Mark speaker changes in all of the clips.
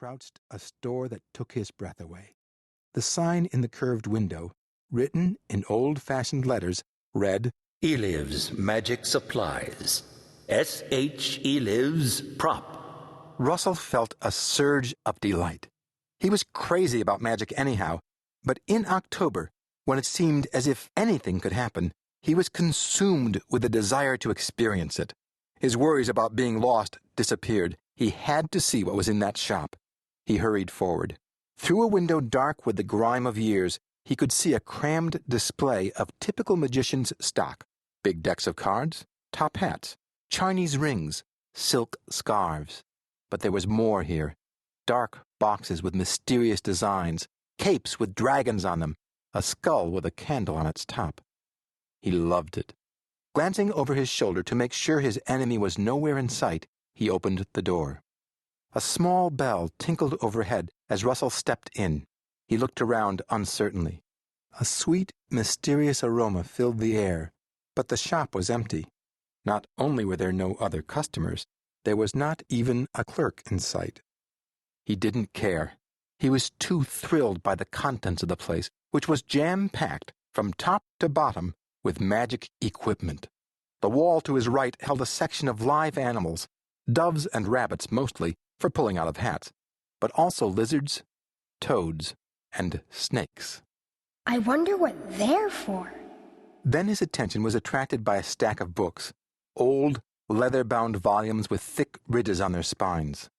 Speaker 1: crouched a store that took his breath away. The sign in the curved window, written in old-fashioned letters, read,
Speaker 2: Elives Magic Supplies. S.H. Elives Prop.
Speaker 1: Russell felt a surge of delight. He was crazy about magic anyhow, but in October, when it seemed as if anything could happen, he was consumed with a desire to experience it. His worries about being lost disappeared. He had to see what was in that shop. He hurried forward. Through a window dark with the grime of years, he could see a crammed display of typical magician's stock. Big decks of cards, top hats, Chinese rings, silk scarves. But there was more here. Dark boxes with mysterious designs, capes with dragons on them, a skull with a candle on its top. He loved it. Glancing over his shoulder to make sure his enemy was nowhere in sight, he opened the door. A small bell tinkled overhead as Russell stepped in. He looked around uncertainly. A sweet, mysterious aroma filled the air, but the shop was empty. Not only were there no other customers, there was not even a clerk in sight. He didn't care. He was too thrilled by the contents of the place, which was jam-packed from top to bottom with magic equipment. The wall to his right held a section of live animals, doves and rabbits mostly, for pulling out of hats, but also lizards, toads, and snakes.
Speaker 3: I wonder what they're for.
Speaker 1: Then his attention was attracted by a stack of books, old, leather-bound volumes with thick ridges on their spines.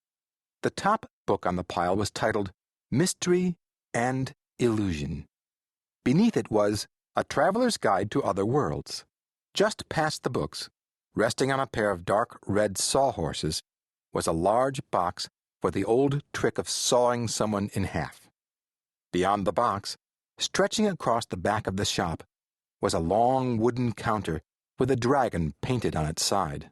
Speaker 1: The top book on the pile was titled Mystery and Illusion. Beneath it was A Traveler's Guide to Other Worlds. Just past the books, resting on a pair of dark red sawhorses, was a large box for the old trick of sawing someone in half. Beyond the box, stretching across the back of the shop, was a long wooden counter with a dragon painted on its side.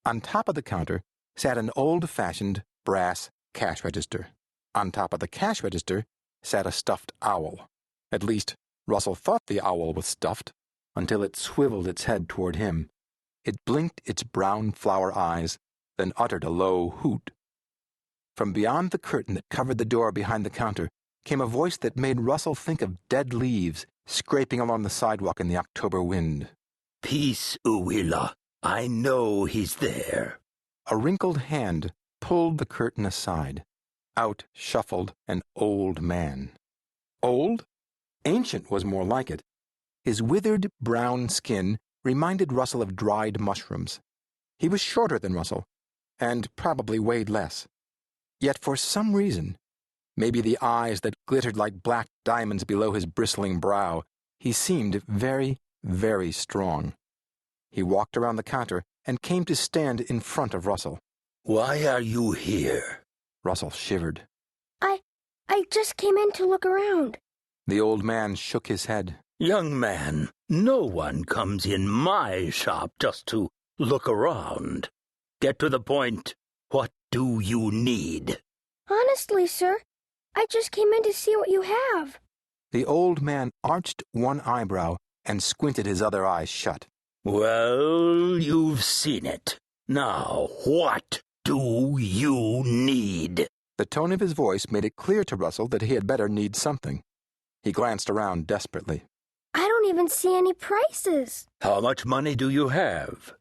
Speaker 1: On top of the counter sat an old-fashioned brass cash register. On top of the cash register sat a stuffed owl. At least, Russell thought the owl was stuffed, until it swiveled its head toward him. It blinked its brown flower eyes, then uttered a low hoot. From beyond the curtain that covered the door behind the counter came a voice that made Russell think of dead leaves scraping along the sidewalk in the October wind.
Speaker 2: Peace, Uwilla. I know he's there.
Speaker 1: A wrinkled hand pulled the curtain aside. Out shuffled an old man. Old? Ancient was more like it. His withered brown skin reminded Russell of dried mushrooms. He was shorter than Russell, and probably weighed less. Yet for some reason, maybe the eyes that glittered like black diamonds below his bristling brow, he seemed very, very strong. He walked around the counter and came to stand in front of Russell.
Speaker 2: Why are you here?
Speaker 1: Russell shivered.
Speaker 3: I just came in to look around.
Speaker 1: The old man shook his head.
Speaker 2: Young man, no one comes in my shop just to look around. Get to the point. What do you need?
Speaker 3: Honestly, sir, I just came in to see what you have.
Speaker 1: The old man arched one eyebrow and squinted his other eye shut.
Speaker 2: Well, you've seen it. Now, what do you need?
Speaker 1: The tone of his voice made it clear to Russell that he had better need something. He glanced around desperately.
Speaker 3: I don't even see any prices.
Speaker 2: How much money do you have?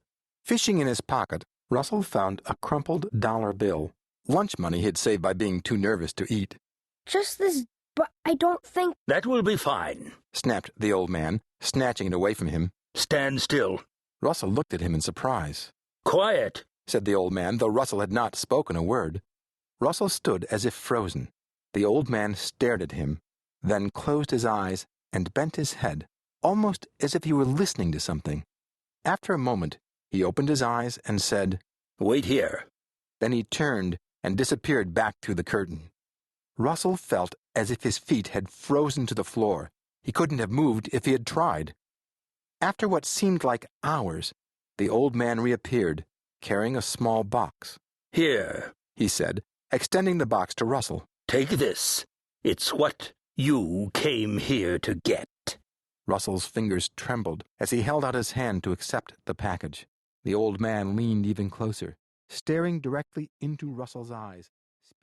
Speaker 1: Fishing in his pocket, Russell found a crumpled dollar bill, lunch money he'd saved by being too nervous to eat.
Speaker 3: Just this, but I don't think...
Speaker 2: That will be fine,
Speaker 1: snapped the old man, snatching it away from him.
Speaker 2: Stand still.
Speaker 1: Russell looked at him in surprise.
Speaker 2: Quiet,
Speaker 1: said the old man, though Russell had not spoken a word. Russell stood as if frozen. The old man stared at him, then closed his eyes and bent his head, almost as if he were listening to something. After a moment, he opened his eyes and said,
Speaker 2: Wait here.
Speaker 1: Then he turned and disappeared back through the curtain. Russell felt as if his feet had frozen to the floor. He couldn't have moved if he had tried. After what seemed like hours, the old man reappeared, carrying a small box.
Speaker 2: Here,
Speaker 1: he said, extending the box to Russell.
Speaker 2: Take this. It's what you came here to get.
Speaker 1: Russell's fingers trembled as he held out his hand to accept the package. The old man leaned even closer, staring directly into Russell's eyes.